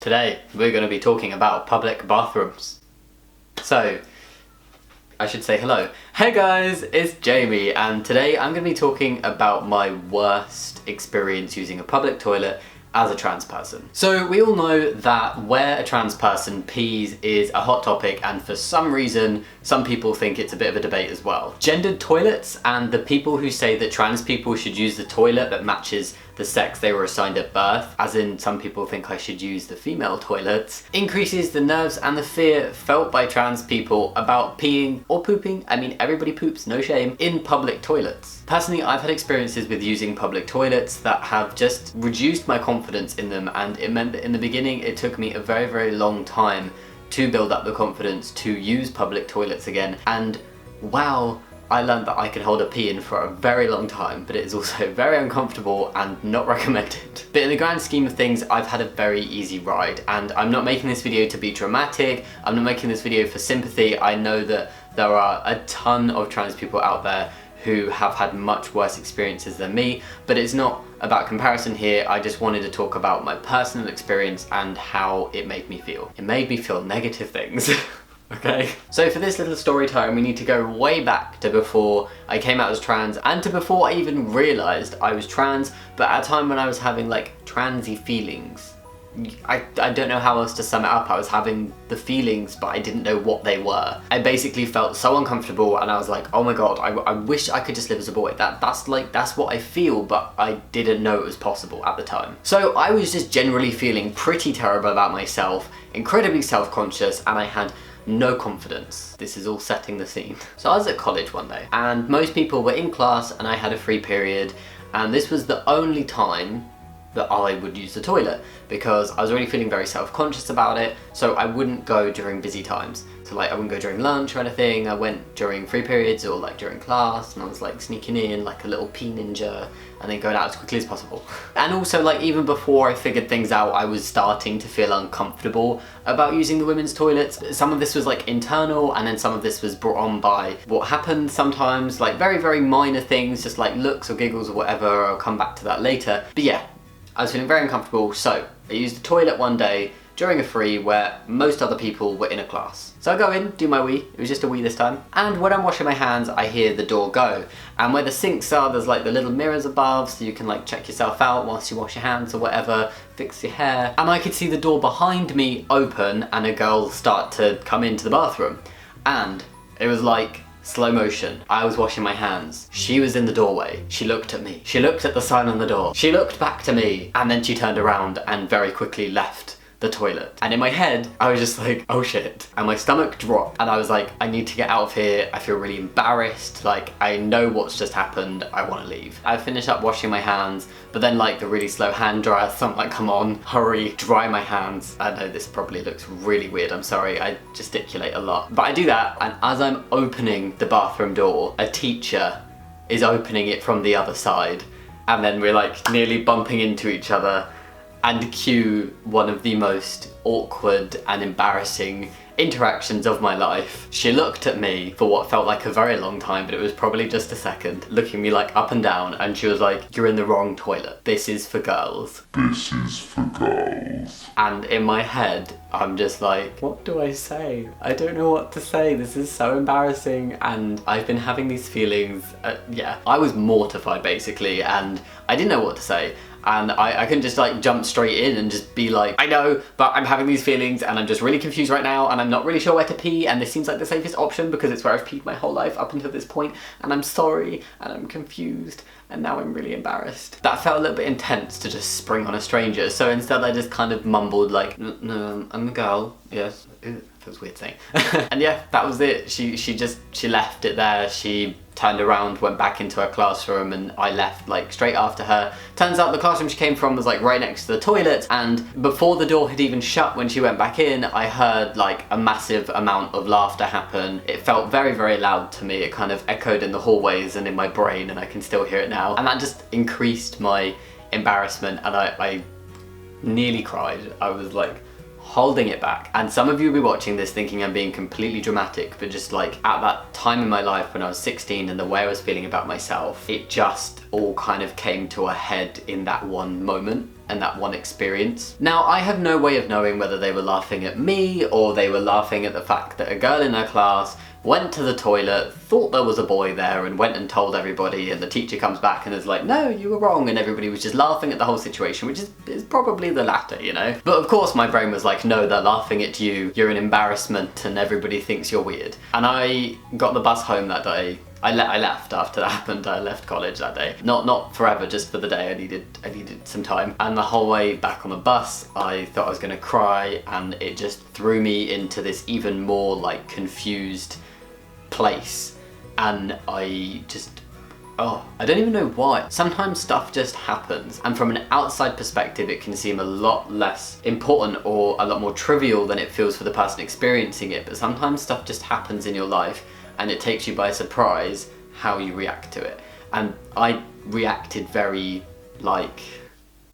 Today we're going to be talking about public bathrooms. So, I should say hello. Hey guys, it's Jamie, and today I'm going to be talking about my worst experience using a public toilet as a trans person. So we all know that where a trans person pees is a hot topic, and for some reason some people think it's a bit of a debate as well. Gendered toilets and the people who say that trans people should use the toilet that matches the sex they were assigned at birth, as in some people think I should use the female toilets, increases the nerves and the fear felt by trans people about peeing or pooping, I mean everybody poops, no shame, in public toilets. Personally, I've had experiences with using public toilets that have just reduced my confidence in them, and it meant that in the beginning it took me a very long time to build up the confidence to use public toilets again, and wow, I learned that I could hold a pee in for a very long time, but it is also very uncomfortable and not recommended. But in the grand scheme of things, I've had a very easy ride, and I'm not making this video to be dramatic, I'm not making this video for sympathy. I know that there are a ton of trans people out there who have had much worse experiences than me, but it's not about comparison here. I just wanted to talk about my personal experience and how it made me feel. It made me feel negative things. Okay. So for this little story time, we need to go way back to before I came out as trans, and to before I even realised I was trans, but at a time when I was having like transy feelings. I don't know how else to sum it up. I was having the feelings, but I didn't know what they were. I basically felt so uncomfortable, and I was like, oh my god, I wish I could just live as a boy. That's what I feel, but I didn't know it was possible at the time. So I was just generally feeling pretty terrible about myself, incredibly self-conscious, and I had no confidence. This is all setting the scene. So I was at college one day, and most people were in class, and I had a free period, and this was the only time that I would use the toilet, because I was already feeling very self-conscious about it, so I wouldn't go during busy times. So like I wouldn't go during lunch or anything, I went during free periods or like during class, and I was like sneaking in like a little pee ninja and then going out as quickly as possible. And also, like, even before I figured things out, I was starting to feel uncomfortable about using the women's toilets. Some of this was like internal, and then some of this was brought on by what happened sometimes, like very minor things, just like looks or giggles or whatever. I'll come back to that later. But yeah, I was feeling very uncomfortable, so I used the toilet one day during a free where most other people were in a class. So I go in, do my wee, it was just a wee this time, and when I'm washing my hands, I hear the door go. And where the sinks are, there's like the little mirrors above, so you can like check yourself out whilst you wash your hands or whatever, fix your hair. And I could see the door behind me open and a girl start to come into the bathroom. And it was like slow motion. I was washing my hands. She was in the doorway. She looked at me. She looked at the sign on the door. She looked back to me, and then she turned around and very quickly left the toilet. And in my head, I was just like, oh shit. And my stomach dropped, and I was like, I need to get out of here. I feel really embarrassed. Like, I know what's just happened. I want to leave. I finished up washing my hands, but then like the really slow hand dryer, so I'm like, come on, hurry, dry my hands. I know this probably looks really weird. I'm sorry, I gesticulate a lot. But I do that, and as I'm opening the bathroom door, a teacher is opening it from the other side. And then we're like nearly bumping into each other, and cue one of the most awkward and embarrassing interactions of my life. She looked at me for what felt like a very long time, but it was probably just a second, looking me like up and down, and she was like, you're in the wrong toilet. This is for girls. This is for girls. And in my head, I'm just like, what do I say? I don't know what to say. This is so embarrassing, and I've been having these feelings. Yeah, I was mortified basically, and I didn't know what to say. And I couldn't just like jump straight in and just be like, I know, but I'm having these feelings and I'm just really confused right now, and I'm not really sure where to pee, and this seems like the safest option because it's where I've peed my whole life up until this point, and I'm sorry, and I'm confused, and now I'm really embarrassed. That felt a little bit intense to just spring on a stranger, so instead I just kind of mumbled like, no, I'm a girl, yes. Ew, feels weird saying. And yeah, that was it. She left it there. She turned around, went back into her classroom, and I left like straight after her. Turns out the classroom she came from was like right next to the toilet, and before the door had even shut when she went back in, I heard like a massive amount of laughter happen. It felt very loud to me. It kind of echoed in the hallways and in my brain, and I can still hear it now. And that just increased my embarrassment, and I nearly cried. I was like holding it back. And some of you will be watching this thinking I'm being completely dramatic, but just like at that time in my life when I was 16 and the way I was feeling about myself, it just all kind of came to a head in that one moment. and that one experience. Now, I have no way of knowing whether they were laughing at me or they were laughing at the fact that a girl in her class went to the toilet, thought there was a boy there, and went and told everybody, and the teacher comes back and is like, no, you were wrong, and everybody was just laughing at the whole situation, which is probably the latter, you know? But of course my brain was like, no, they're laughing at you, you're an embarrassment, and everybody thinks you're weird. And I got the bus home that day. I left after that happened. I left college that day. Not forever, just for the day. I needed some time. And the whole way back on the bus, I thought I was gonna cry, and it just threw me into this even more like confused place. And I don't even know why. Sometimes stuff just happens, and from an outside perspective it can seem a lot less important or a lot more trivial than it feels for the person experiencing it, but sometimes stuff just happens in your life and it takes you by surprise how you react to it. And I reacted very like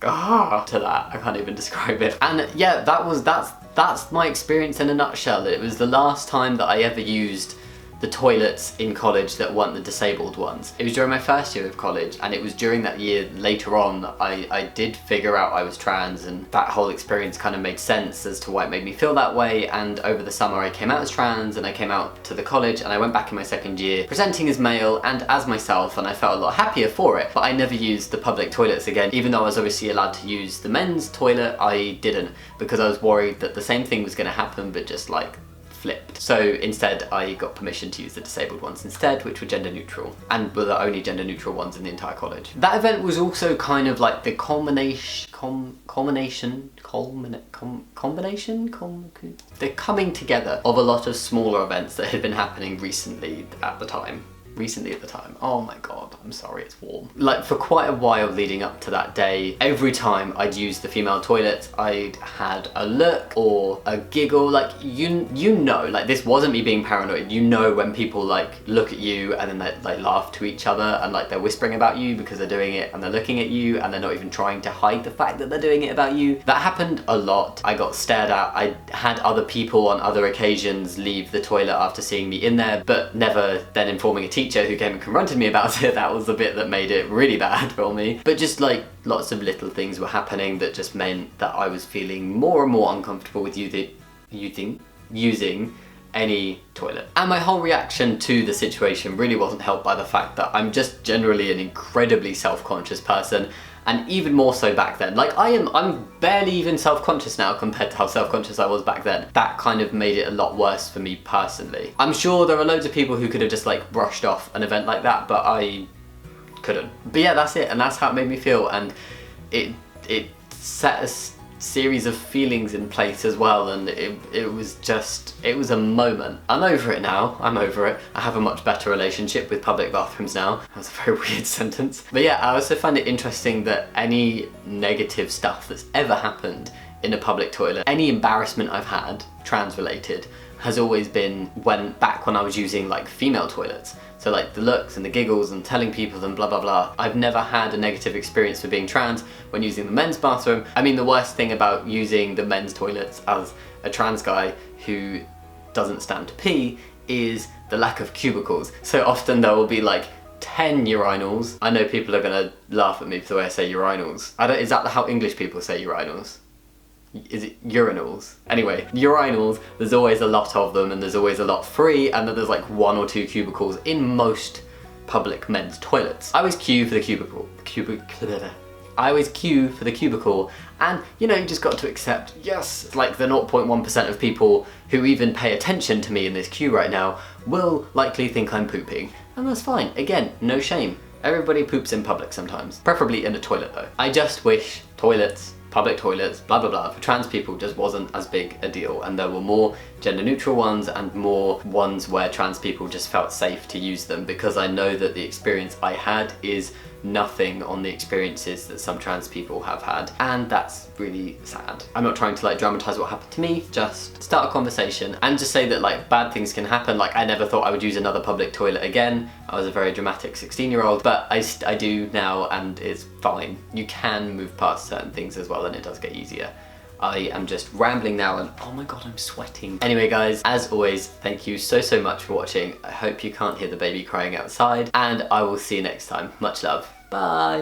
to that. I can't even describe it. And yeah, that's my experience in a nutshell. It was the last time that I ever used the toilets in college that weren't the disabled ones. It was during my first year of college, and it was during that year later on that I did figure out I was trans, and that whole experience kind of made sense as to why it made me feel that way. And over the summer I came out as trans, and I came out to the college, and I went back in my second year presenting as male and as myself, and I felt a lot happier for it. But I never used the public toilets again. Even though I was obviously allowed to use the men's toilet, I didn't, because I was worried that the same thing was going to happen, but just like flipped. So instead I got permission to use the disabled ones instead, which were gender neutral, and were the only gender neutral ones in the entire college. That event was also kind of like the the coming together of a lot of smaller events that had been happening recently at the time. Oh my god, I'm sorry, it's warm. Like, for quite a while leading up to that day, every time I'd use the female toilet, I'd had a look or a giggle. Like, you know, like, this wasn't me being paranoid. You know when people like look at you and then they like laugh to each other, and like they're whispering about you because they're doing it, and they're looking at you and they're not even trying to hide the fact that they're doing it about you. That happened a lot. I got stared at. I had other people on other occasions leave the toilet after seeing me in there, but never then informing a teacher who came and confronted me about it. That was the bit that made it really bad for me. But just like lots of little things were happening that just meant that I was feeling more and more uncomfortable with using any toilet. And my whole reaction to the situation really wasn't helped by the fact that I'm just generally an incredibly self-conscious person, and even more so back then. Like, I'm barely even self-conscious now compared to how self-conscious I was back then. That kind of made it a lot worse for me personally. I'm sure there are loads of people who could have just like brushed off an event like that, but I couldn't. But yeah, that's it, and that's how it made me feel, and it set a series of feelings in place as well, and it was a moment. I'm over it now. I'm over it. I have a much better relationship with public bathrooms now. That was a very weird sentence. But yeah, I also find it interesting that any negative stuff that's ever happened in a public toilet, any embarrassment I've had, trans related, has always been back when I was using like female toilets. So like the looks and the giggles and telling people and blah blah blah. I've never had a negative experience for being trans when using the men's bathroom. I mean, the worst thing about using the men's toilets as a trans guy who doesn't stand to pee is the lack of cubicles. So often there will be like 10 urinals. I know people are gonna laugh at me for the way I say urinals. Is that how English people say urinals? Is it urinals? Anyway, urinals, there's always a lot of them, and there's always a lot free, and then there's like 1 or 2 cubicles in most public men's toilets. I always queue for the cubicle, and you know, you just got to accept, yes, like the 0.1% of people who even pay attention to me in this queue right now will likely think I'm pooping, and that's fine. Again, no shame. Everybody poops in public sometimes, preferably in a toilet though. I just wish toilets, public toilets, blah blah blah, for trans people just wasn't as big a deal, and there were more gender neutral ones and more ones where trans people just felt safe to use them, because I know that the experience I had is nothing on the experiences that some trans people have had, and that's really sad. I'm not trying to like dramatize what happened to me, just start a conversation and just say that like bad things can happen. Like, I never thought I would use another public toilet again. I was a very dramatic 16-year-old, but I do now, and it's fine. You can move past certain things as well, and it does get easier. I am just rambling now, and oh my god, I'm sweating. Anyway guys, as always, thank you so much for watching. I hope you can't hear the baby crying outside, and I will see you next time. Much love. Bye.